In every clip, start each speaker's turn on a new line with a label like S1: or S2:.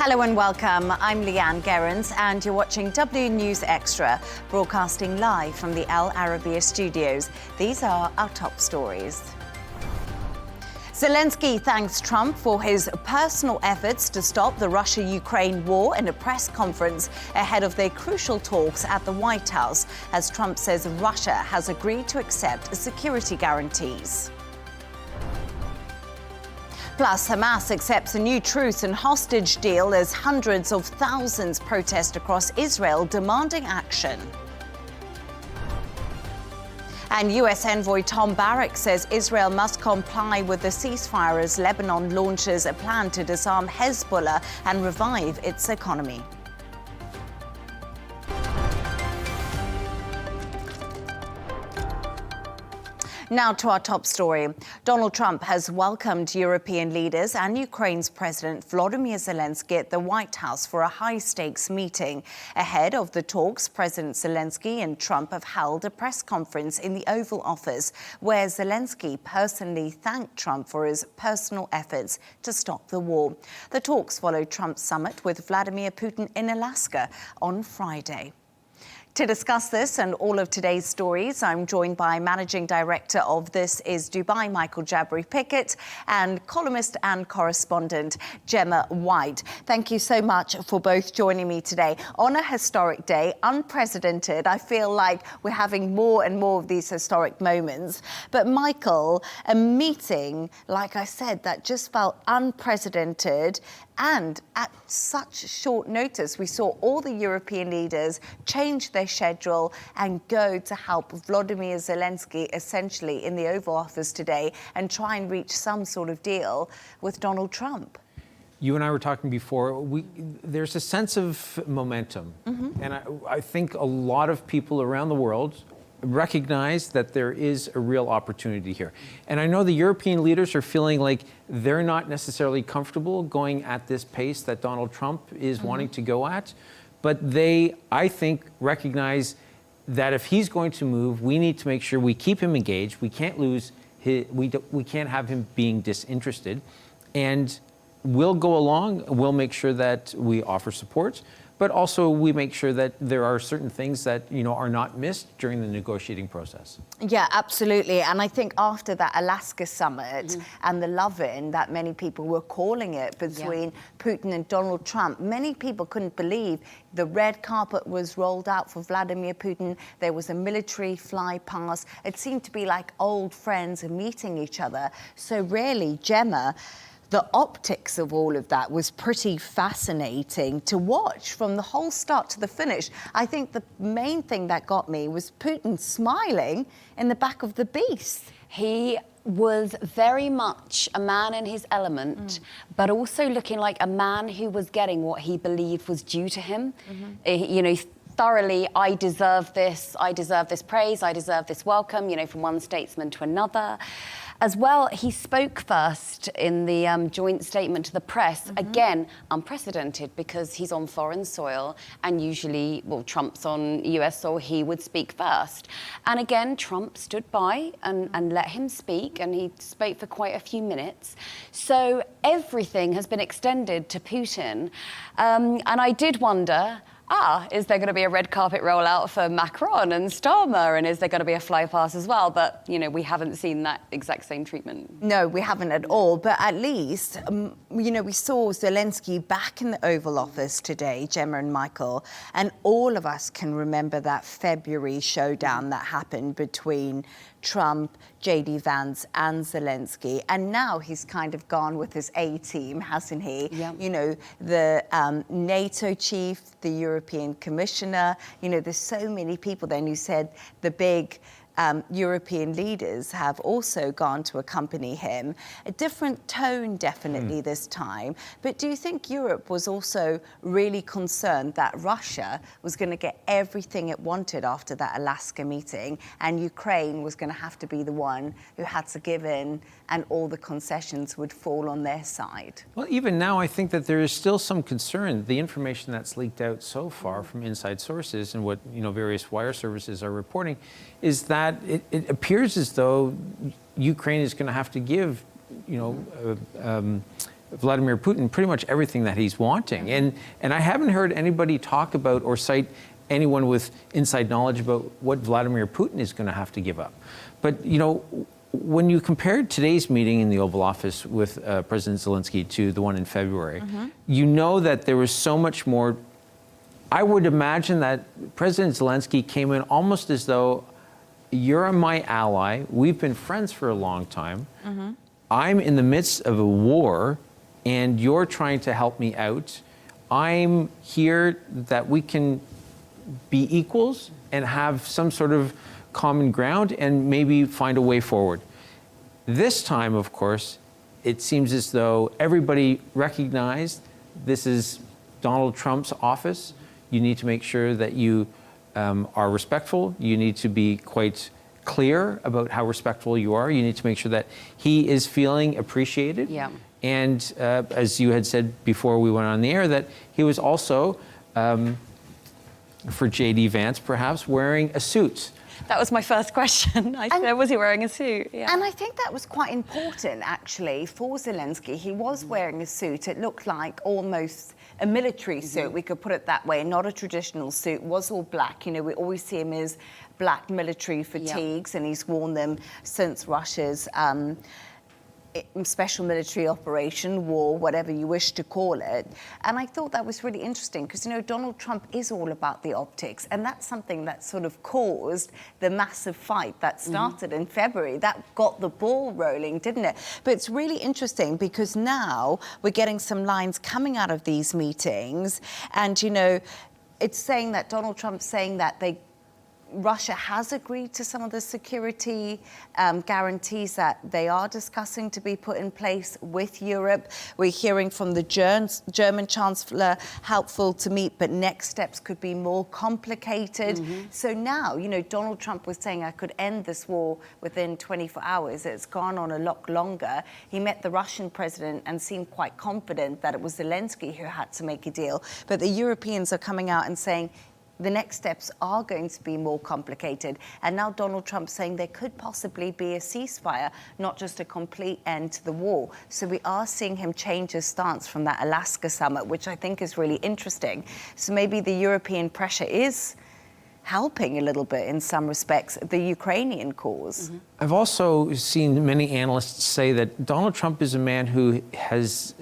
S1: Hello and welcome. I'm Leanne Gerrans and you're watching W News Extra, broadcasting live from the Al Arabiya studios. These are our top stories. Zelenskyy thanks Trump for his personal efforts to stop the Russia-Ukraine war in a press conference ahead of their crucial talks at the White House, as Trump says Russia has agreed to accept security guarantees. Plus, Hamas accepts a new truce and hostage deal as hundreds of thousands protest across Israel demanding action. And US envoy Tom Barrack says Israel must comply with the ceasefire as Lebanon launches a plan to disarm Hezbollah and revive its economy. Now to our top story. Donald Trump has welcomed European leaders and Ukraine's President Volodymyr Zelenskyy at the White House for a high-stakes meeting. Ahead of the talks, President Zelenskyy and Trump have held a press conference in the Oval Office, where Zelenskyy personally thanked Trump for his personal efforts to stop the war. The talks followed Trump's summit with Vladimir Putin in Alaska on Friday. To discuss this and all of today's stories, I'm joined by Managing Director of This Is Dubai, Michael Jabri-Pickett, and columnist and correspondent Gemma White. Thank you so much for both joining me today. On a historic day, unprecedented. I feel like we're having more and more of these historic moments. But Michael, a meeting, like I said, that just felt unprecedented. And at such short notice, we saw all the European leaders change their schedule and go to help Volodymyr Zelenskyy essentially in the Oval Office today and try and reach some sort of deal with Donald Trump.
S2: You and I were talking before, there's a sense of momentum. And I think a lot of people around the world recognize that there is a real opportunity here. And I know the European leaders are feeling like they're not necessarily comfortable going at this pace that Donald Trump is wanting to go at, but they, I think, recognize that if he's going to move, we need to make sure we keep him engaged. We can't lose we can't have him being disinterested. And we'll go along, we'll make sure that we offer support, but also we make sure that there are certain things that, are not missed during the negotiating process.
S1: Yeah, absolutely. And I think after that Alaska summit and the love-in that many people were calling it between Putin and Donald Trump, many people couldn't believe the red carpet was rolled out for Vladimir Putin. There was a military fly past. It seemed to be like old friends meeting each other. So really, Gemma, the optics of all of that was pretty fascinating to watch from the whole start to the finish. I think the main thing that got me was Putin smiling in the back of the beast.
S3: He was very much a man in his element, but also looking like a man who was getting what he believed was due to him. Thoroughly, I deserve this praise, I deserve this welcome, from one statesman to another. As well, he spoke first in the joint statement to the press, again, unprecedented because he's on foreign soil and usually, Trump's on US soil, he would speak first. And again, Trump stood by and let him speak, and he spoke for quite a few minutes. So everything has been extended to Putin. And I did wonder, is there going to be a red carpet rollout for Macron and Starmer? And is there going to be a fly pass as well? But, we haven't seen that exact same treatment.
S1: No, we haven't at all. But at least, we saw Zelenskyy back in the Oval Office today, Gemma and Michael, and all of us can remember that February showdown that happened between Trump, J.D. Vance and Zelenskyy. And now he's kind of gone with his A-team, hasn't he?
S3: Yeah.
S1: The NATO chief, the European commissioner, there's so many people then who said the big European leaders have also gone to accompany him. A different tone, definitely, this time. But do you think Europe was also really concerned that Russia was going to get everything it wanted after that Alaska meeting, and Ukraine was going to have to be the one who had to give in, and all the concessions would fall on their side?
S2: Well, even now, I think that there is still some concern. The information that's leaked out so far from inside sources and what various wire services are reporting is that it appears as though Ukraine is going to have to give, Vladimir Putin pretty much everything that he's wanting. And I haven't heard anybody talk about or cite anyone with inside knowledge about what Vladimir Putin is going to have to give up. But, you know, when you compared today's meeting in the Oval Office with President Zelensky to the one in February, you know that there was so much more. I would imagine that President Zelensky came in almost as though you're my ally. We've been friends for a long time. I'm in the midst of a war, and you're trying to help me out. I'm here that we can be equals and have some sort of common ground and maybe find a way forward. This time, of course, it seems as though everybody recognized this is Donald Trump's office. You need to make sure that you are respectful. You need to be quite clear about how respectful you are. You need to make sure that he is feeling appreciated.
S3: Yeah.
S2: And as you had said before we went on the air, that he was also, for J.D. Vance perhaps, wearing a suit.
S3: That was my first question. I said, was he wearing a suit? Yeah.
S1: And I think that was quite important, actually, for Zelensky. He was wearing a suit. It looked like almost a military suit, we could put it that way, not a traditional suit. It was all black. You know, we always see him as black military fatigues, and he's worn them since Russia's special military operation, war, whatever you wish to call it. And I thought that was really interesting because, you know, Donald Trump is all about the optics, and that's something that sort of caused the massive fight that started in February. That got the ball rolling, didn't it? But it's really interesting because now we're getting some lines coming out of these meetings, and, you know, it's saying that Donald Trump's saying that Russia has agreed to some of the security guarantees that they are discussing to be put in place with Europe. We're hearing from the German Chancellor, helpful to meet, but next steps could be more complicated. So now, you know, Donald Trump was saying I could end this war within 24 hours. It's gone on a lot longer. He met the Russian president and seemed quite confident that it was Zelensky who had to make a deal. But the Europeans are coming out and saying, the next steps are going to be more complicated. And now Donald Trump saying there could possibly be a ceasefire, not just a complete end to the war. So we are seeing him change his stance from that Alaska summit, which I think is really interesting. So maybe the European pressure is helping a little bit in some respects the Ukrainian cause.
S2: I've also seen many analysts say that Donald Trump is a man who has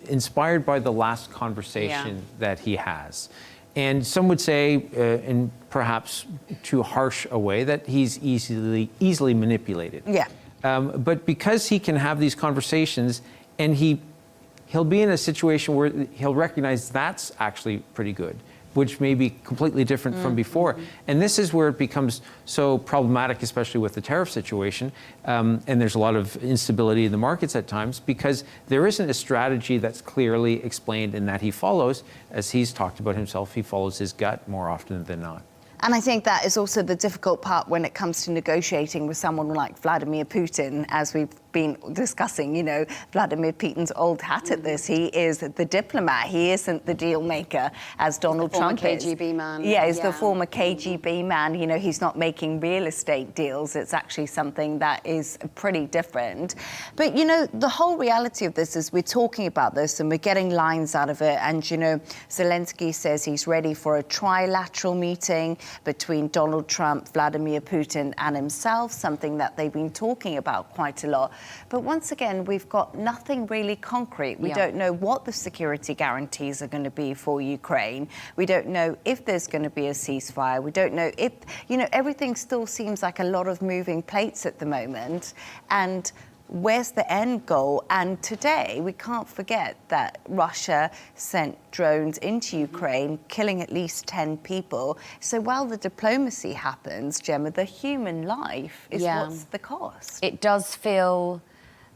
S2: inspired by the last conversation that he has. And some would say, in perhaps too harsh a way, that he's easily manipulated.
S1: Yeah.
S2: But because he can have these conversations, and he'll be in a situation where he'll recognize that's actually pretty good, which may be completely different from before. And this is where it becomes so problematic, especially with the tariff situation. And there's a lot of instability in the markets at times because there isn't a strategy that's clearly explained and that he follows. As he's talked about himself, he follows his gut more often than not.
S1: And I think that is also the difficult part when it comes to negotiating with someone like Vladimir Putin, as we've been discussing. You know, Vladimir Putin's old hat at this. He is the diplomat. He isn't the deal maker, as Donald Trump is.
S3: KGB man.
S1: Yeah, he's the former KGB man. You know, he's not making real estate deals. It's actually something that is pretty different. But, you know, the whole reality of this is we're talking about this and we're getting lines out of it. And, you know, Zelensky says he's ready for a trilateral meeting between Donald Trump, Vladimir Putin and himself, something that they've been talking about quite a lot. But once again, we've got nothing really concrete. We don't know what the security guarantees are going to be for Ukraine. We don't know if there's going to be a ceasefire. We don't know if, you know, everything still seems like a lot of moving plates at the moment. And where's the end goal? And today, we can't forget that Russia sent drones into Ukraine, killing at least 10 people. So while the diplomacy happens, Gemma, the human life is what's the cost?
S3: It does feel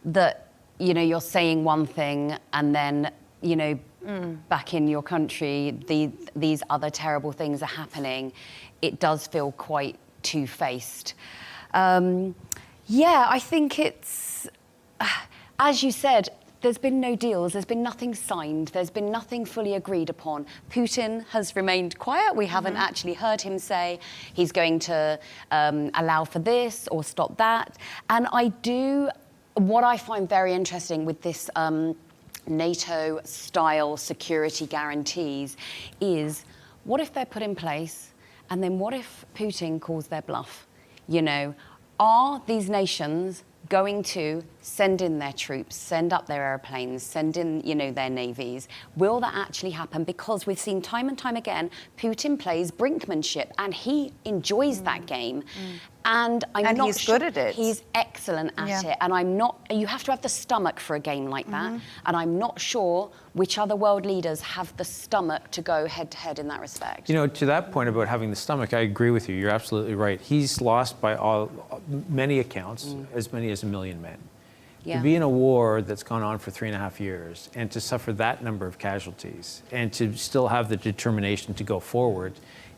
S3: that, you know, you're saying one thing and then, you know, back in your country, these other terrible things are happening. It does feel quite two-faced. I think it's, as you said, there's been no deals, there's been nothing signed, there's been nothing fully agreed upon. Putin has remained quiet. We haven't actually heard him say he's going to allow for this or stop that. And what I find very interesting with this NATO-style security guarantees is, what if they're put in place, and then what if Putin calls their bluff? You know, are these nations going to send in their troops, send up their airplanes, send in, you know, their navies? Will that actually happen? Because we've seen time and time again, Putin plays brinkmanship, and he enjoys that game. And I'm not
S1: he's
S3: sure,
S1: good at it.
S3: He's excellent at it. And I'm not, you have to have the stomach for a game like that. And I'm not sure which other world leaders have the stomach to go head to head in that respect.
S2: You know, to that point about having the stomach, I agree with you. You're absolutely right. He's lost by many accounts, as many as 1 million men.
S3: Yeah.
S2: To be in a war that's gone on for 3.5 years and to suffer that number of casualties and to still have the determination to go forward,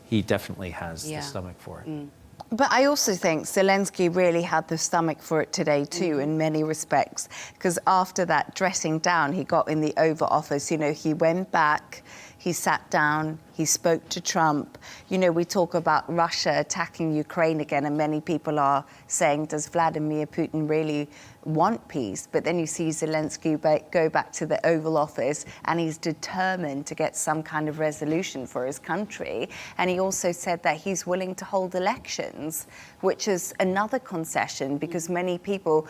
S2: he definitely has the stomach for it.
S1: But I also think Zelenskyy really had the stomach for it today too, in many respects, because after that dressing down he got in the Oval Office, you know, he went back, he sat down, he spoke to Trump. You know, we talk about Russia attacking Ukraine again, and many people are saying, does Vladimir Putin really want peace? But then you see Zelenskyy go back to the Oval Office, and he's determined to get some kind of resolution for his country. And he also said that he's willing to hold elections, which is another concession, because many people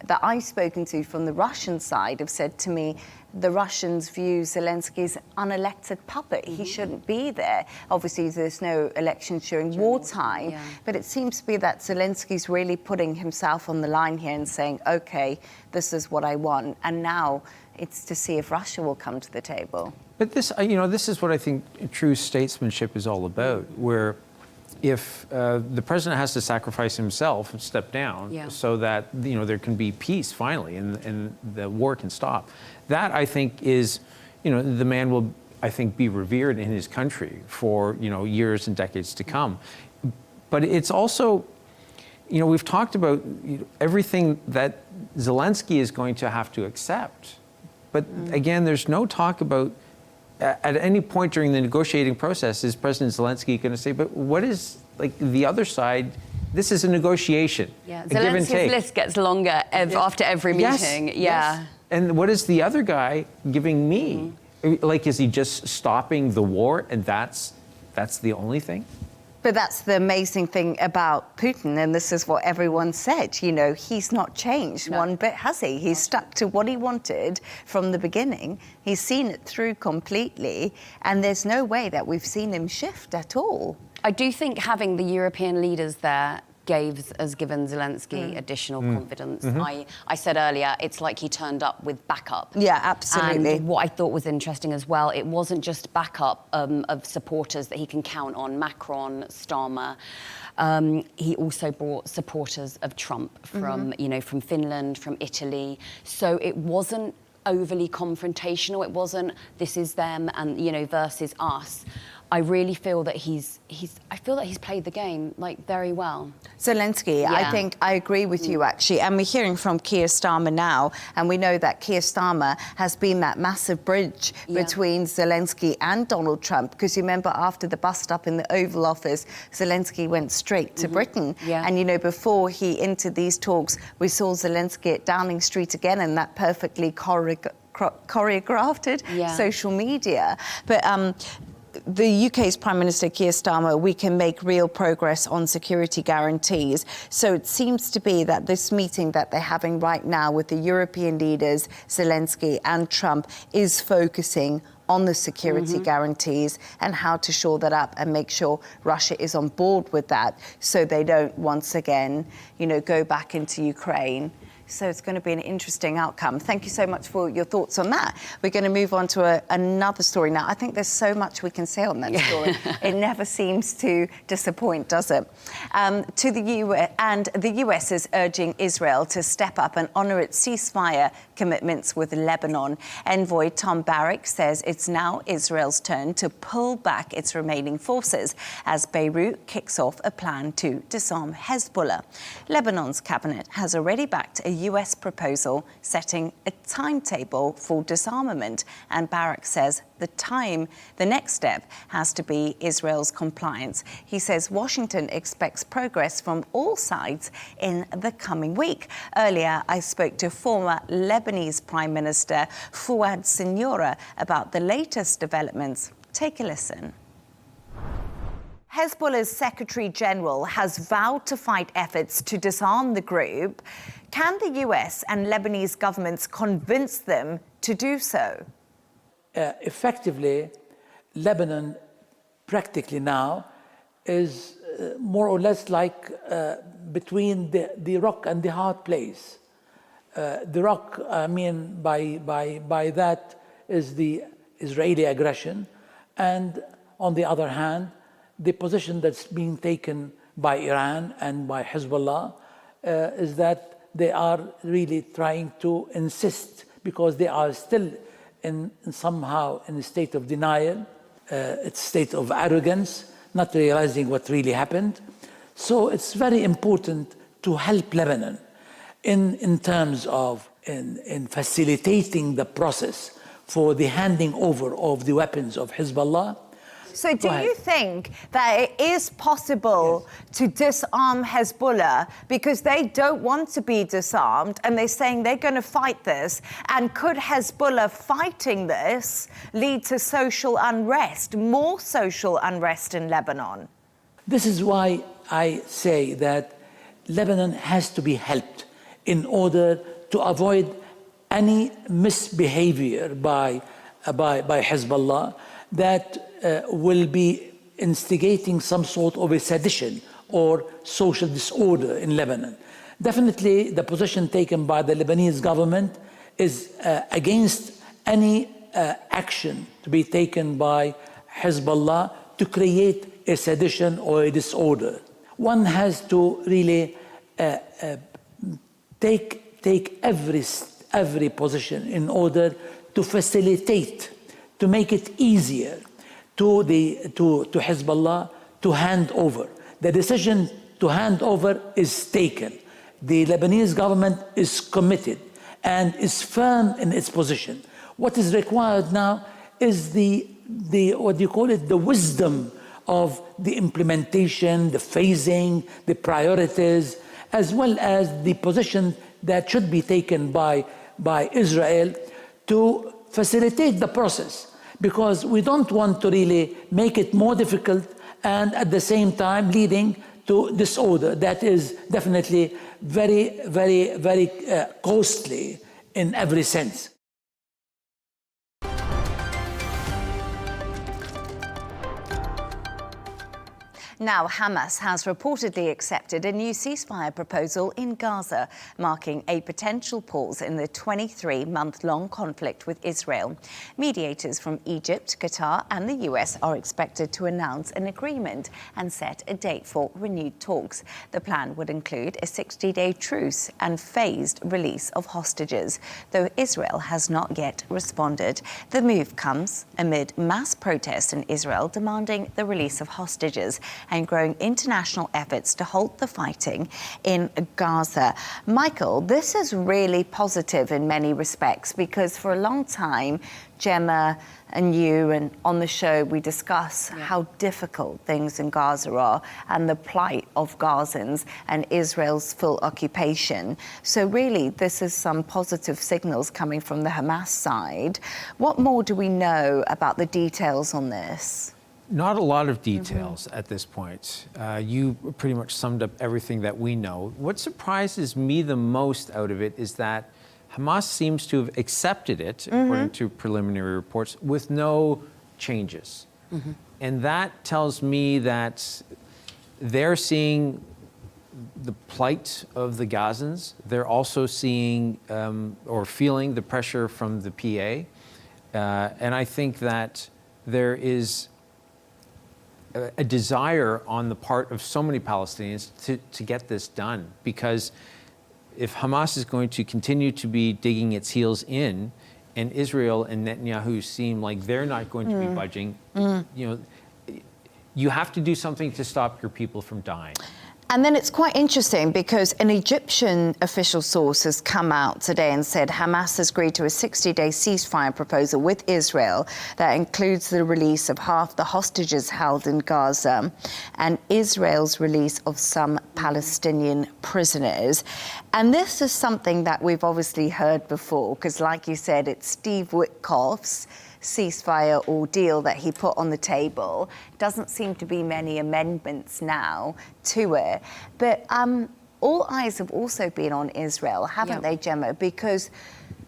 S1: that I've spoken to from the Russian side have said to me, the Russians view Zelenskyy as an unelected puppet. He shouldn't be there. Obviously, there's no elections during wartime, but it seems to be that Zelensky's really putting himself on the line here and saying, okay, this is what I want. And now it's to see if Russia will come to the table.
S2: But this, you know, this is what I think true statesmanship is all about, where if the president has to sacrifice himself and step down so that, you know, there can be peace finally and the war can stop. That, I think, is, you know, the man will, I think, be revered in his country for, you know, years and decades to come. But it's also, you know, we've talked about everything that Zelenskyy is going to have to accept. But again, there's no talk about, at any point during the negotiating process, is President Zelenskyy going to say, but what is, like, the other side? This is a negotiation.
S3: Yeah,
S2: a give and
S3: Zelensky's
S2: take.
S3: list gets longer after every meeting.
S2: Yes. And what is the other guy giving me? Like, is he just stopping the war, and that's the only thing?
S1: But that's the amazing thing about Putin, and this is what everyone said, you know, he's not changed one bit, has he? He's stuck to what he wanted from the beginning. He's seen it through completely, and there's no way that we've seen him shift at all.
S3: I do think having the European leaders there has given Zelenskyy additional confidence. I said earlier, it's like he turned up with backup.
S1: Yeah, absolutely.
S3: And what I thought was interesting as well, it wasn't just backup of supporters that he can count on, Macron, Starmer. He also brought supporters of Trump from, you know, from Finland, from Italy. So it wasn't overly confrontational. It wasn't, this is them and, you know, versus us. I really feel that he's played the game, like, very well.
S1: Zelenskyy, I think I agree with you, actually. And we're hearing from Keir Starmer now, and we know that Keir Starmer has been that massive bridge between Zelenskyy and Donald Trump, because you remember after the bust-up in the Oval Office, Zelenskyy went straight to Britain. And, you know, before he entered these talks, we saw Zelenskyy at Downing Street again, and that perfectly choreographed social media. But the UK's Prime Minister Keir Starmer, we can make real progress on security guarantees. So it seems to be that this meeting that they're having right now with the European leaders, Zelenskyy and Trump, is focusing on the security guarantees and how to shore that up and make sure Russia is on board with that, so they don't once again, you know, go back into Ukraine. So it's going to be an interesting outcome. Thank you so much for your thoughts on that. We're going to move on to another story now. I think there's so much we can say on that story. It never seems to disappoint, does it? The US is urging Israel to step up and honour its ceasefire commitments with Lebanon. Envoy Tom Barrack says it's now Israel's turn to pull back its remaining forces as Beirut kicks off a plan to disarm Hezbollah. Lebanon's cabinet has already backed a US proposal setting a timetable for disarmament. And Barak says the next step has to be Israel's compliance. He says Washington expects progress from all sides in the coming week. Earlier, I spoke to former Lebanese Prime Minister Fouad Siniora about the latest developments. Take a listen. Hezbollah's Secretary General has vowed to fight efforts to disarm the group. Can the US and Lebanese governments convince them to do so?
S4: Effectively, Lebanon practically now is more or less like between the rock and the hard place. The rock, I mean, by that is the Israeli aggression, and on the other hand, the position that's being taken by Iran and by Hezbollah is that they are really trying to insist, because they are still somehow in a state of denial, it's a state of arrogance, not realizing what really happened. So it's very important to help Lebanon in terms of in facilitating the process for the handing over of the weapons of Hezbollah.
S1: So do you think that it is possible to disarm Hezbollah because they don't want to be disarmed and they're saying they're going to fight this? And could Hezbollah fighting this lead to social unrest, more social unrest in Lebanon?
S4: This is why I say that Lebanon has to be helped in order to avoid any misbehavior by Hezbollah that will be instigating some sort of a sedition or social disorder in Lebanon. Definitely, the position taken by the Lebanese government is against any action to be taken by Hezbollah to create a sedition or a disorder. One has to really take every position in order to facilitate, to make it easier to Hezbollah to hand over. The decision to hand over is taken. The Lebanese government is committed and is firm in its position. What is required now is the wisdom of the implementation, the phasing, the priorities, as well as the position that should be taken by Israel to facilitate the process. Because we don't want to really make it more difficult and at the same time leading to disorder that is definitely very, very, very costly in every sense.
S1: Now, Hamas has reportedly accepted a new ceasefire proposal in Gaza, marking a potential pause in the 23-month-long conflict with Israel. Mediators from Egypt, Qatar and the US are expected to announce an agreement and set a date for renewed talks. The plan would include a 60-day truce and phased release of hostages, though Israel has not yet responded. The move comes amid mass protests in Israel demanding the release of hostages and growing international efforts to halt the fighting in Gaza. Michael, this is really positive in many respects because for a long time, Gemma and you and on the show, we discuss how difficult things in Gaza are and the plight of Gazans and Israel's full occupation. So really, this is some positive signals coming from the Hamas side. What more do we know about the details on this?
S2: Not a lot of details at this point. You pretty much summed up everything that we know. What surprises me the most out of it is that Hamas seems to have accepted it, according to preliminary reports, with no changes. And that tells me that they're seeing the plight of the Gazans. They're also seeing or feeling the pressure from the PA. And I think that there is a desire on the part of so many Palestinians to get this done, because if Hamas is going to continue to be digging its heels in, and Israel and Netanyahu seem like they're not going to be budging, you know, you have to do something to stop your people from dying.
S1: And then it's quite interesting because an Egyptian official source has come out today and said Hamas has agreed to a 60-day ceasefire proposal with Israel that includes the release of half the hostages held in Gaza and Israel's release of some Palestinian prisoners. And this is something that we've obviously heard before because, like you said, it's Steve Witkoff's ceasefire ordeal that he put on the table. Doesn't seem to be many amendments now to it. But all eyes have also been on Israel, haven't they, Gemma? Because,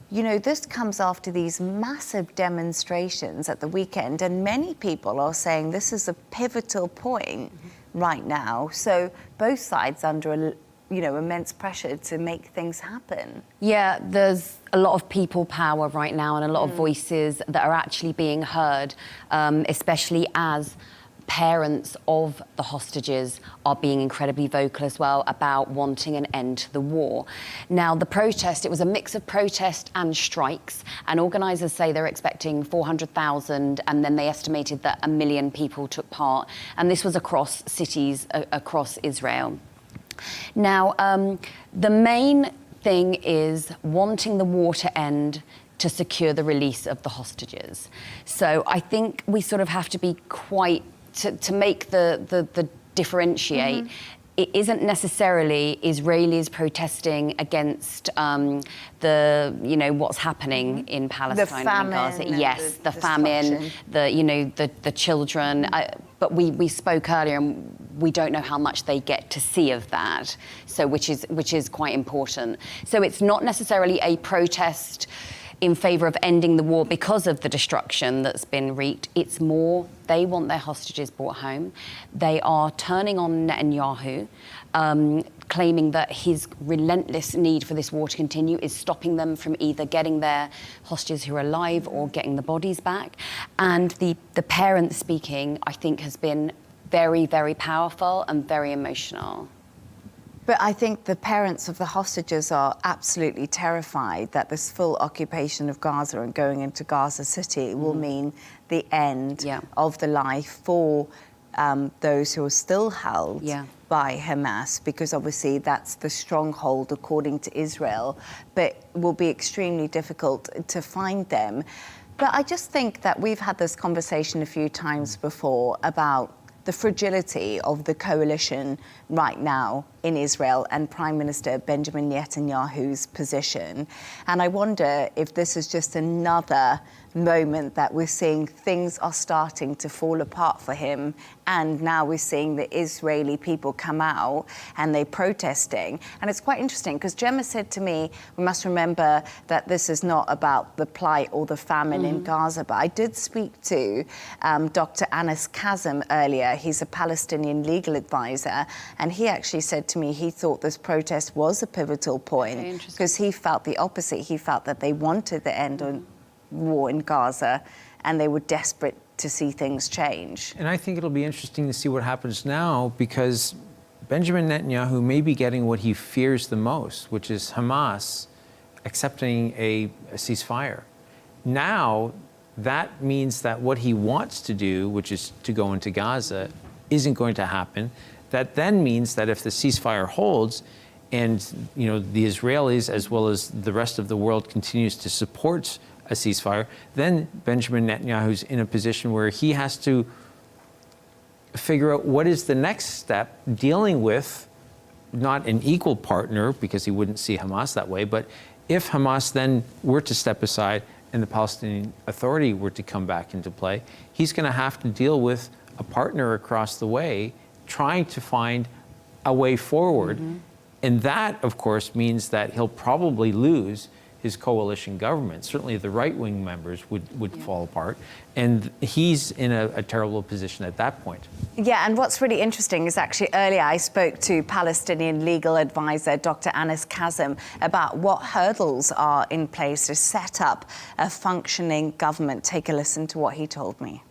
S1: you know, this comes after these massive demonstrations at the weekend, and many people are saying this is a pivotal point right now. So both sides under immense pressure to make things happen.
S3: Yeah, there's a lot of people power right now and a lot of voices that are actually being heard, especially as parents of the hostages are being incredibly vocal as well about wanting an end to the war. Now, the protest, it was a mix of protest and strikes, and organisers say they're expecting 400,000, and then they estimated that 1 million people took part, and this was across cities across Israel. Now, the main thing is wanting the war to end to secure the release of the hostages. So I think we sort of have to be quite, to make the differentiate, it isn't necessarily Israelis protesting against what's happening in Palestine and Gaza. Yes, the famine, the children. But we spoke earlier, and we don't know how much they get to see of that. So which is quite important. So it's not necessarily a protest in favour of ending the war because of the destruction that's been wreaked. It's more they want their hostages brought home. They are turning on Netanyahu, claiming that his relentless need for this war to continue is stopping them from either getting their hostages who are alive or getting the bodies back. And the parents speaking, I think, has been very, very powerful and very emotional.
S1: But I think the parents of the hostages are absolutely terrified that this full occupation of Gaza and going into Gaza City will mean the end of the life for those who are still held by Hamas, because obviously that's the stronghold according to Israel, but will be extremely difficult to find them. But I just think that we've had this conversation a few times before about the fragility of the coalition right now in Israel and Prime Minister Benjamin Netanyahu's position. And I wonder if this is just another moment that we're seeing things are starting to fall apart for him, and now we're seeing the Israeli people come out and they're protesting. And it's quite interesting because Gemma said to me, we must remember that this is not about the plight or the famine in Gaza, but I did speak to Dr. Anas Kazem earlier. He's a Palestinian legal advisor, and he actually said to me he thought this protest was a pivotal point because he felt the opposite. He felt that they wanted the end of war in Gaza and they were desperate to see things change.
S2: And I think it'll be interesting to see what happens now, because Benjamin Netanyahu may be getting what he fears the most, which is Hamas accepting a ceasefire. Now, that means that what he wants to do, which is to go into Gaza, isn't going to happen. That then means that if the ceasefire holds, and the Israelis as well as the rest of the world continues to support a ceasefire, then Benjamin Netanyahu's in a position where he has to figure out what is the next step, dealing with not an equal partner, because he wouldn't see Hamas that way, but if Hamas then were to step aside and the Palestinian Authority were to come back into play, he's going to have to deal with a partner across the way trying to find a way forward. And that, of course, means that he'll probably lose his coalition government. Certainly the right-wing members would fall apart. And he's in a terrible position at that point.
S1: Yeah, and what's really interesting is actually earlier I spoke to Palestinian legal advisor Dr. Anas Kazem about what hurdles are in place to set up a functioning government. Take a listen to what he told me.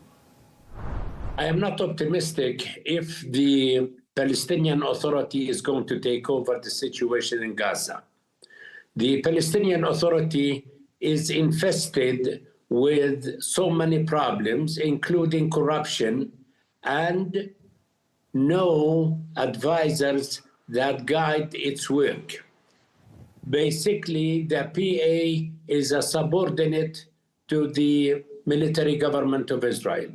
S5: I am not optimistic if the Palestinian Authority is going to take over the situation in Gaza. The Palestinian Authority is infested with so many problems, including corruption and no advisors that guide its work. Basically, the PA is a subordinate to the military government of Israel.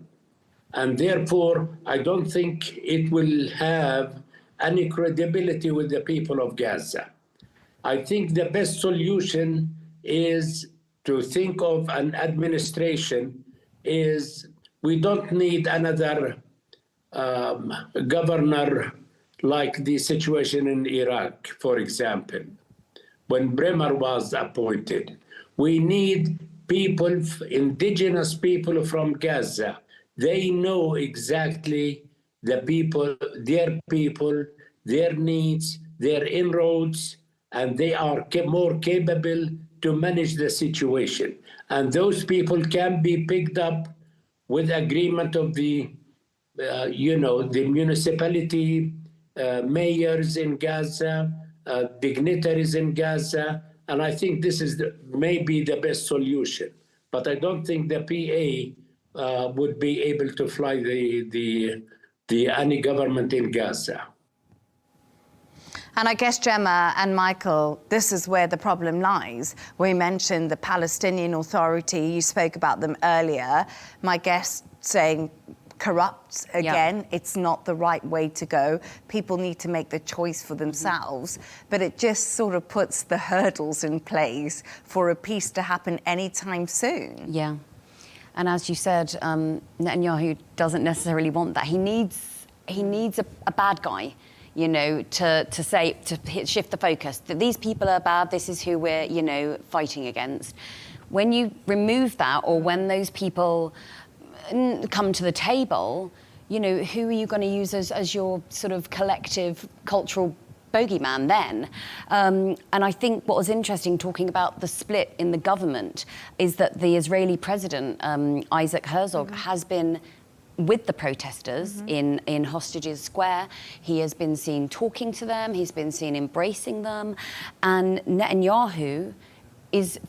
S5: And therefore, I don't think it will have any credibility with the people of Gaza. I think the best solution is to think of an administration is we don't need another governor like the situation in Iraq, for example, when Bremer was appointed. We need people, indigenous people from Gaza. They know exactly the people, their needs, their inroads, and they are more capable to manage the situation. And those people can be picked up with agreement of the the municipality mayors in Gaza, dignitaries in Gaza, and I think this is maybe the best solution. But I don't think the PA would be able to fly any government in Gaza.
S1: And I guess, Gemma and Michael, this is where the problem lies. We mentioned the Palestinian Authority. You spoke about them earlier. My guest saying corrupt again. Yeah. It's not the right way to go. People need to make the choice for themselves. But it just sort of puts the hurdles in place for a peace to happen anytime soon.
S3: Yeah. And as you said, Netanyahu doesn't necessarily want that. He needs a bad guy, to shift the focus. That these people are bad, this is who we're, fighting against. When you remove that, or when those people come to the table, who are you going to use as your sort of collective cultural bogeyman then? And I think what was interesting, talking about the split in the government, is that the Israeli president, Isaac Herzog, has been with the protesters in Hostages Square. He has been seen talking to them, he's been seen embracing them, and Netanyahu is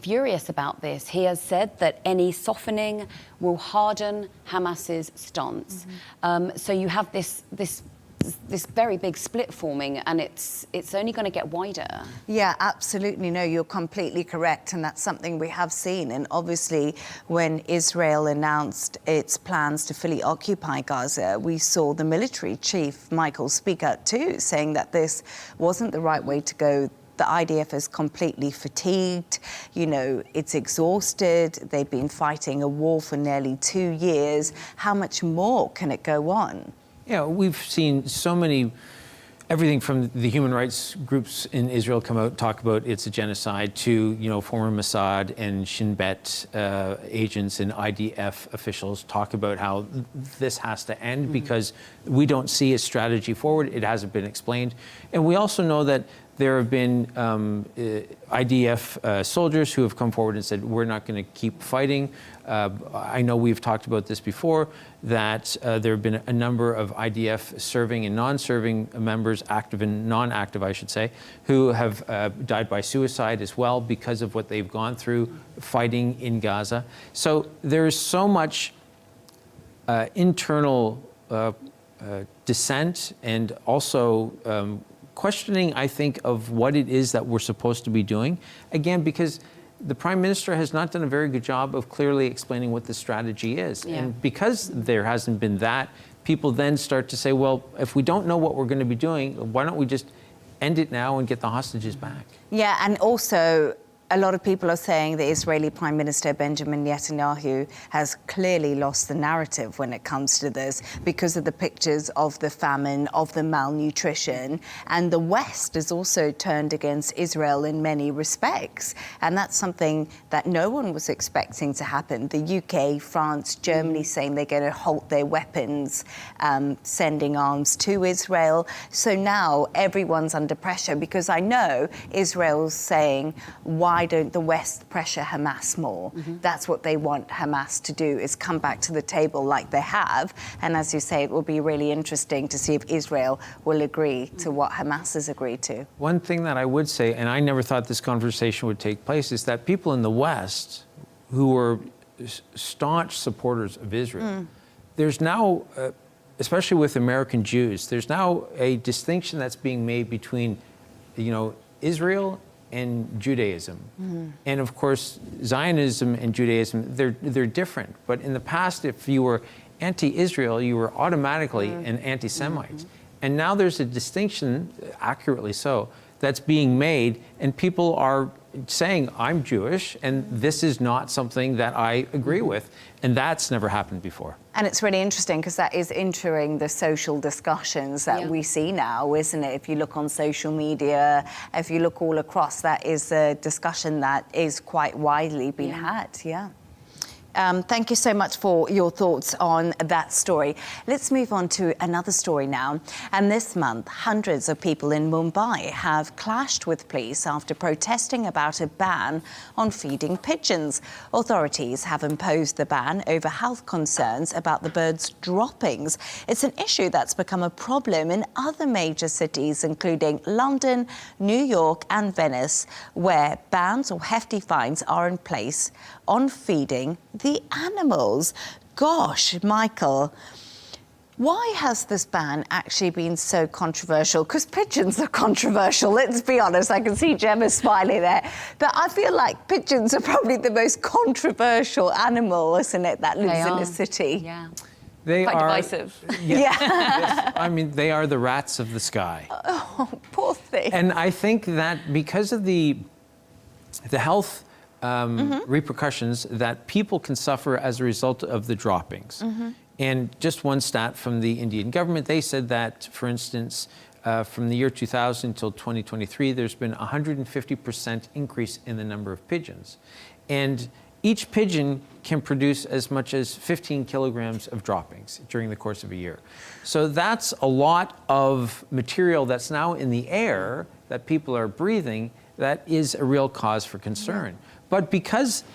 S3: furious about this. He has said that any softening will harden Hamas's stance. So you have this very big split forming, and it's only going to get wider. Yeah, absolutely. No, you're completely correct, and that's something we have seen. And obviously, when Israel announced its plans to fully occupy Gaza, we saw the military chief, Michael, speak out too, saying that this wasn't the right way to go. The IDF is completely fatigued, it's exhausted. They've been fighting a war for nearly 2 years. How much more can it go on?
S2: Yeah, we've seen so many, everything from the human rights groups in Israel come out, talk about it's a genocide, to, former Mossad and Shin Bet agents and IDF officials talk about how this has to end because we don't see a strategy forward. It hasn't been explained. And we also know that there have been IDF soldiers who have come forward and said, we're not going to keep fighting. I know we've talked about this before, that there have been a number of IDF serving and non-serving members, active and non-active, I should say, who have died by suicide as well because of what they've gone through fighting in Gaza. So there's so much internal dissent and also questioning, I think, of what it is that we're supposed to be doing. Again, because the Prime Minister has not done a very good job of clearly explaining what the strategy is. Yeah. And because there hasn't been that, people then start to say, well, if we don't know what we're going to be doing, why don't we just end it now and get the hostages back? Yeah, and also, a lot of people are saying the Israeli Prime Minister Benjamin Netanyahu has clearly lost the narrative when it comes to this because of the pictures of the famine, of the malnutrition. And the West is also turned against Israel in many respects. And that's something that no one was expecting to happen. The UK, France, Germany saying they're going to halt their weapons, sending arms to Israel. So now everyone's under pressure because I know Israel's saying, why don't the West pressure Hamas more? That's what they want Hamas to do, is come back to the table like they have. And as you say, it will be really interesting to see if Israel will agree to what Hamas has agreed to. One thing that I would say, and I never thought this conversation would take place, is that people in the West who were staunch supporters of Israel, there's now especially with American Jews, there's now a distinction that's being made between, Israel and Judaism. And of course, Zionism and Judaism, they're different. But in the past, if you were anti-Israel, you were automatically an anti-Semite. And now there's a distinction, accurately so, that's being made, and people are saying, I'm Jewish, and this is not something that I agree with. And that's never happened before.
S1: And it's really interesting because that is entering the social discussions that we see now, isn't it? If you look on social media, if you look all across, that is a discussion that is quite widely being had, Thank you so much for your thoughts on that story. Let's move on to another story now. And this month, hundreds of people in Mumbai have clashed with police after protesting about a ban on feeding pigeons. Authorities have imposed the ban over health concerns about the birds' droppings. It's an issue that's become a problem in other major cities, including London, New York and Venice, where bans or hefty fines are in place on feeding the animals. Gosh, Michael, why has this ban actually been so controversial? Because pigeons are controversial, let's be honest. I can see Gemma smiling there. But I feel like pigeons are probably the most controversial animal, isn't it, that lives in a city?
S3: Yeah.
S2: They
S3: Quite
S2: are
S3: divisive.
S2: Yes, I mean, they are the rats of the sky.
S1: Oh, poor thing.
S2: And I think that because of the health repercussions that people can suffer as a result of the droppings. And just one stat from the Indian government, they said that, for instance, from the year 2000 until 2023, there's been a 150% increase in the number of pigeons. And each pigeon can produce as much as 15 kilograms of droppings during the course of a year. So that's a lot of material that's now in the air that people are breathing that is a real cause for concern. But because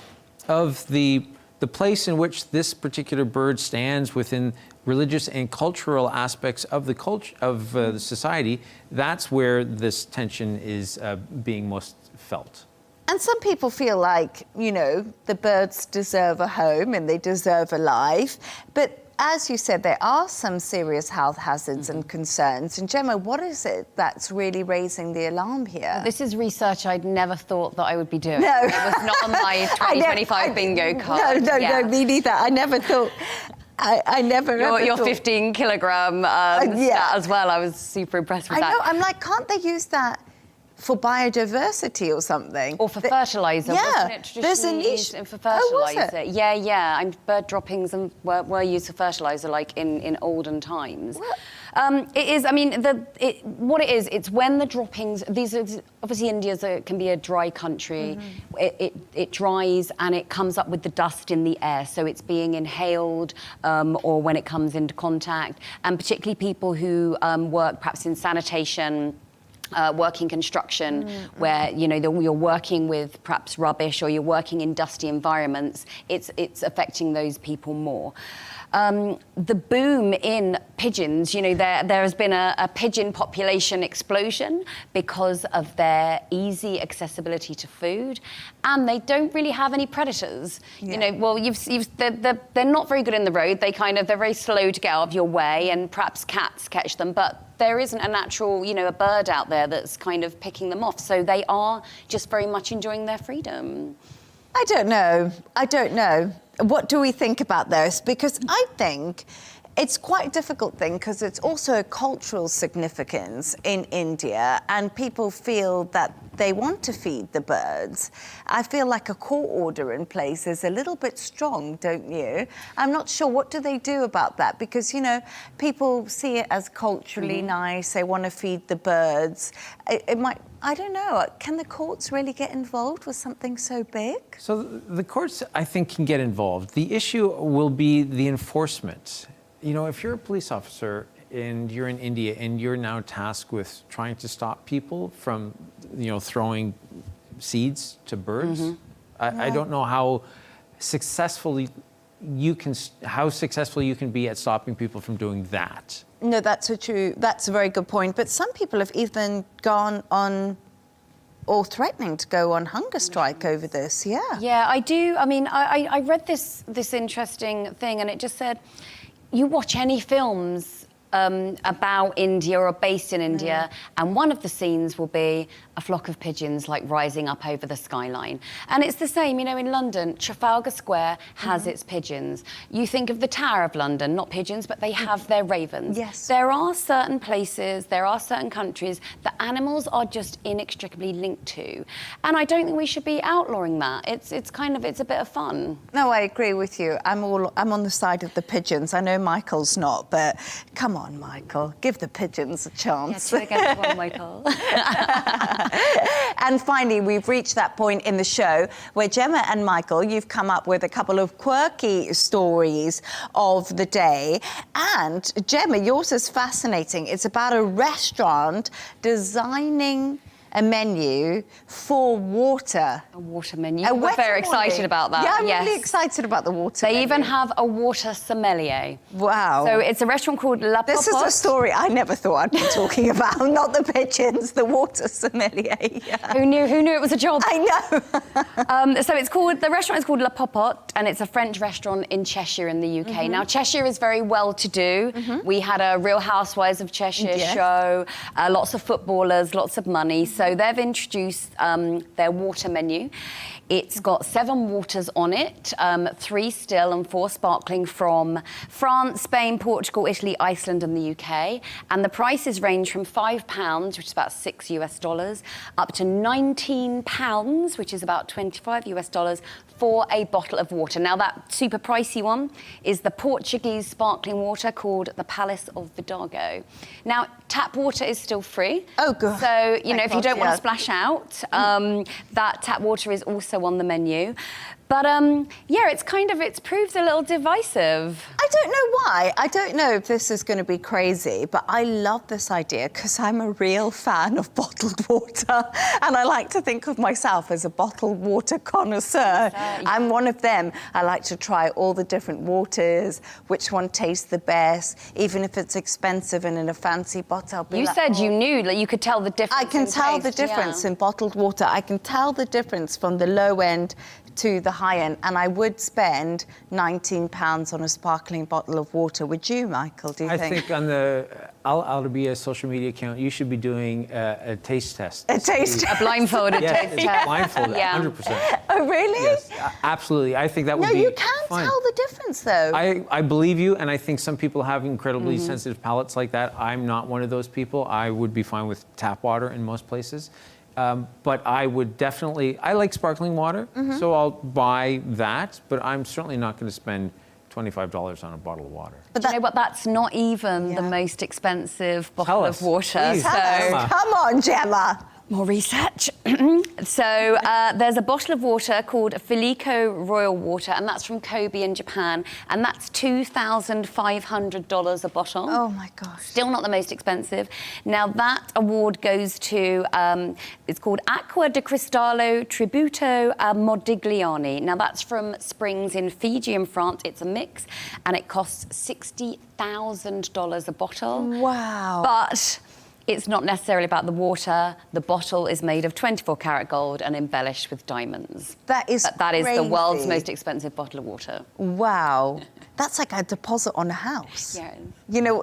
S2: of the place in which this particular bird stands within religious and cultural aspects of the the society, that's where this tension is being most felt.
S1: And some people feel like, the birds deserve a home and they deserve a life. But as you said, there are some serious health hazards and concerns. And Gemma, what is it that's really raising the alarm here?
S3: This is research I'd never thought that I would be doing.
S1: No.
S3: It was not on my 2025 bingo card.
S1: No, me neither. I never thought... I never
S3: Your
S1: thought...
S3: 15 kilogram stat as well. I was super impressed with that.
S1: I know. I'm like, can't they use that for biodiversity or something?
S3: Or for fertiliser, wasn't it?
S1: There's a niche.
S3: For fertiliser.
S1: Oh, was it?
S3: Yeah. And bird droppings were used for fertiliser, like in olden times. It is. I mean, what it is. It's when the droppings. These are obviously can be a dry country. It dries and it comes up with the dust in the air, so it's being inhaled or when it comes into contact. And particularly people who work perhaps in sanitation. Working construction, where you're working with perhaps rubbish or you're working in dusty environments, it's affecting those people more. The boom in pigeons, there has been a pigeon population explosion because of their easy accessibility to food, and they don't really have any predators. They're not very good in the road. They're very slow to get out of your way, and perhaps cats catch them, but there isn't a natural, a bird out there that's kind of picking them off. So they are just very much enjoying their freedom.
S1: I don't know. What do we think about this? Because I think it's quite a difficult thing because it's also a cultural significance in India and people feel that they want to feed the birds. I feel like a court order in place is a little bit strong, don't you? I'm not sure, what do they do about that? Because, people see it as culturally nice, they want to feed the birds. It might, I don't know, can the courts really get involved with something so big?
S2: So the courts, I think, can get involved. The issue will be the enforcement. If you're a police officer and you're in India and you're now tasked with trying to stop people from, throwing seeds to birds, I don't know how successful you can be at stopping people from doing that.
S1: No, that's a very good point. But some people have even gone on or threatening to go on hunger strike over this,
S3: Yeah, I do. I mean, I read this interesting thing and it just said, you watch any films about India or based in India, and one of the scenes will be a flock of pigeons like rising up over the skyline. And it's the same, you know, in London, Trafalgar Square has its pigeons. You think of the Tower of London, not pigeons, but they have their ravens.
S1: Yes.
S3: There are certain places, there are certain countries that animals are just inextricably linked to. And I don't think we should be outlawing that. It's a bit of fun.
S1: No, I agree with you. I'm on the side of the pigeons. I know Michael's not, but come on, Michael, give the pigeons a chance.
S3: Yeah, two against one, Michael.
S1: And finally, we've reached that point in the show where Gemma and Michael, you've come up with a couple of quirky stories of the day. And Gemma, yours is fascinating. It's about a restaurant designing a menu for water.
S3: A water menu.
S1: A
S3: We're
S1: wet
S3: very
S1: morning.
S3: excited about that.
S1: Yeah, I'm
S3: yes.
S1: really excited about the water
S3: They
S1: menu.
S3: even have a water sommelier.
S1: Wow.
S3: So it's a restaurant called La
S1: This is a story I never thought I'd be talking about. Not the pigeons, the water sommelier. Yeah.
S3: Who knew it was a job?
S1: I know.
S3: So the restaurant is called La Popote, and it's a French restaurant in Cheshire in the UK. Now, Cheshire is very well-to-do. We had a Real Housewives of Cheshire show, lots of footballers, lots of money. So they've introduced their water menu. It's got 7 waters on it, 3 still and 4 sparkling from France, Spain, Portugal, Italy, Iceland and the UK. And the prices range from £5, which is about $6 US, up to £19, which is about $25 US, for a bottle of water. Now, that super pricey one is the Portuguese sparkling water called the Palace of Vidago. Now, tap water is still free.
S1: Oh, good.
S3: So, you know, if you don't want
S1: yeah.
S3: to splash out, that tap water is also on the menu. But yeah, it's proved a little divisive.
S1: I don't know why. I don't know if this is going to be crazy, but I love this idea because I'm a real fan of bottled water. And I like to think of myself as a bottled water connoisseur. I'm one of them. I like to try all the different waters, which one tastes the best, even if it's expensive and in a fancy bottle. I'll be
S3: You
S1: like,
S3: said
S1: "Oh."
S3: you knew that you could tell the difference.
S1: I can
S3: in
S1: tell the
S3: taste,
S1: difference
S3: yeah.
S1: in bottled water. I can tell the difference from the low end to the high end, and I would spend £19 on a sparkling bottle of water. Would you, Michael, do you
S2: I
S1: think?
S2: think on the Arabiya social media account, you should be doing a taste test.
S1: A taste
S3: A blindfolded
S2: Yes,
S3: taste
S2: it's
S3: test.
S2: blindfolded,
S3: Yeah.
S2: 100%.
S1: Oh, really?
S2: Yes, absolutely. I think that would
S1: No,
S2: be
S1: you can
S2: fine.
S1: tell the difference, though.
S2: I believe you, and I think some people have incredibly sensitive palates like that. I'm not one of those people. I would be fine with tap water in most places. But I would definitely, I like sparkling water, so I'll buy that, but I'm certainly not going to spend $25 on a bottle of water.
S3: But you know what? That's not even the most expensive bottle
S2: Tell
S3: of
S2: us,
S3: water.
S2: please.
S3: So
S1: Come on, Gemma.
S3: more research. So there's a bottle of water called Filico Royal Water, and that's from Kobe in Japan, and that's $2,500 a bottle.
S1: Oh, my gosh.
S3: Still not the most expensive. Now, that award goes to, it's called Acqua di Cristallo Tributo a Modigliani. Now, that's from Springs in Fiji in France. It's a mix, and it costs $60,000 a bottle.
S1: Wow.
S3: But it's not necessarily about the water. The bottle is made of 24-karat gold and embellished with diamonds.
S1: That is
S3: That is the world's
S1: crazy.
S3: most expensive bottle of water.
S1: Wow. That's like a deposit on a house.
S3: Yeah.
S1: You know,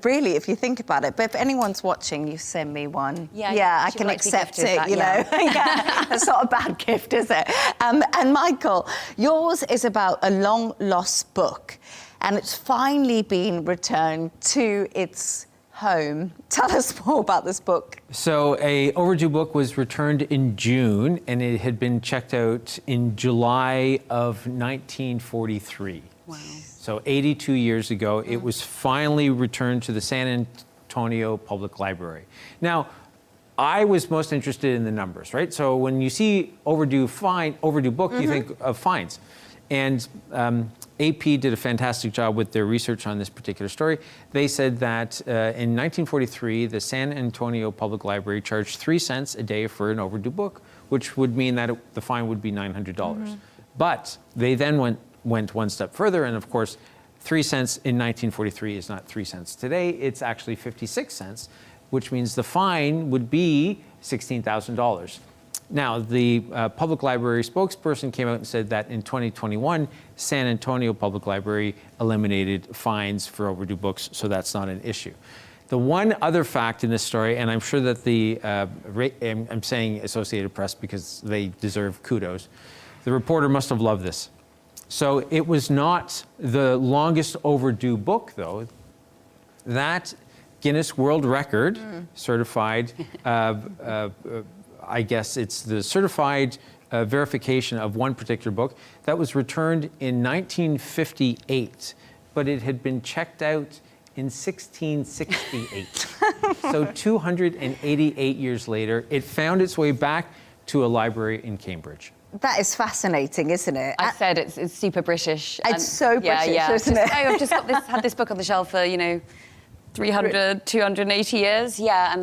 S1: really, if you think about it. But if anyone's watching, you send me one.
S3: Yeah,
S1: Yeah, I
S3: she
S1: can
S3: might be
S1: accept
S3: gifted
S1: it,
S3: that,
S1: you
S3: yeah.
S1: know. Yeah, that's not a bad gift, is it? And Michael, yours is about a long-lost book, and it's finally been returned to its home. Tell us more about this book.
S2: So a overdue book was returned in June, and it had been checked out in July of 1943.
S3: Wow.
S2: So 82 years ago, it was finally returned to the San Antonio Public Library. Now, I was most interested in the numbers, right? So when you see overdue book, you think of fines. And AP did a fantastic job with their research on this particular story. They said that in 1943, the San Antonio Public Library charged 3 cents a day for an overdue book, which would mean that the fine would be $900. But they then went one step further, and of course, 3 cents in 1943 is not 3 cents today. It's actually 56 cents, which means the fine would be $16,000. Now, the public library spokesperson came out and said that in 2021, San Antonio Public Library eliminated fines for overdue books, so that's not an issue. The one other fact in this story, and I'm sure that I'm saying Associated Press because they deserve kudos, the reporter must have loved this. So it was not the longest overdue book, though. That Guinness World Record certified, I guess it's the certified verification of one particular book that was returned in 1958, but it had been checked out in 1668. So 288 years later, it found its way back to a library in Cambridge.
S1: That is fascinating, isn't it?
S3: I said it's super British.
S1: It's so British, isn't it?
S3: Oh, I've just had this book on the shelf for, 300, 280 years. Yeah, and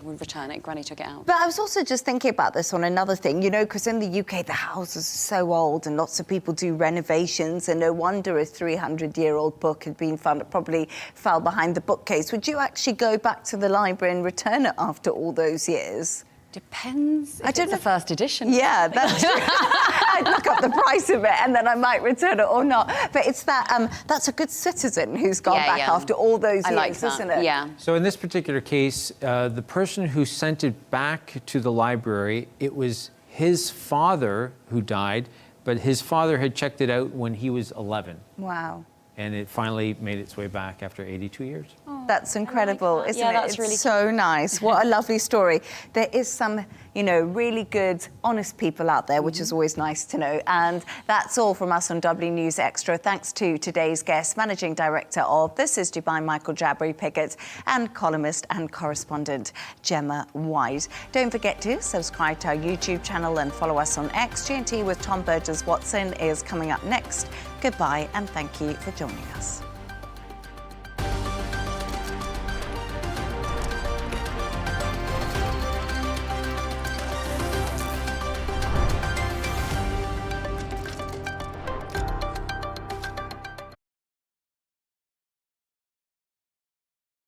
S3: we'll return it. Granny took it out.
S1: But I was also just thinking about this on another thing, because in the UK, the houses are so old and lots of people do renovations, and no wonder a 300-year-old book had been found. It probably fell behind the bookcase. Would you actually go back to the library and return it after all those years?
S3: Depends.
S1: I don't know.
S3: The first edition.
S1: Yeah, that's true. I'd look up the price of it and then I might return it or not. But it's that's a good citizen who's gone back after all those years, isn't it?
S3: Yeah.
S2: So in this particular case, the person who sent it back to the library, it was his father who died, but his father had checked it out when he was 11.
S1: Wow.
S2: And it finally made its way back after 82 years.
S1: Oh, that's incredible, isn't it?
S3: That's
S1: it's
S3: really
S1: so nice. What a lovely story. There is some, really good, honest people out there, which is always nice to know. And that's all from us on W News Extra. Thanks to today's guest, Managing Director of This Is Dubai, Michael Jabri-Pickett, and columnist and correspondent Gemma White. Don't forget to subscribe to our YouTube channel and follow us on X. G&T with Tom Burgess-Watson is coming up next. Goodbye and thank you for joining us.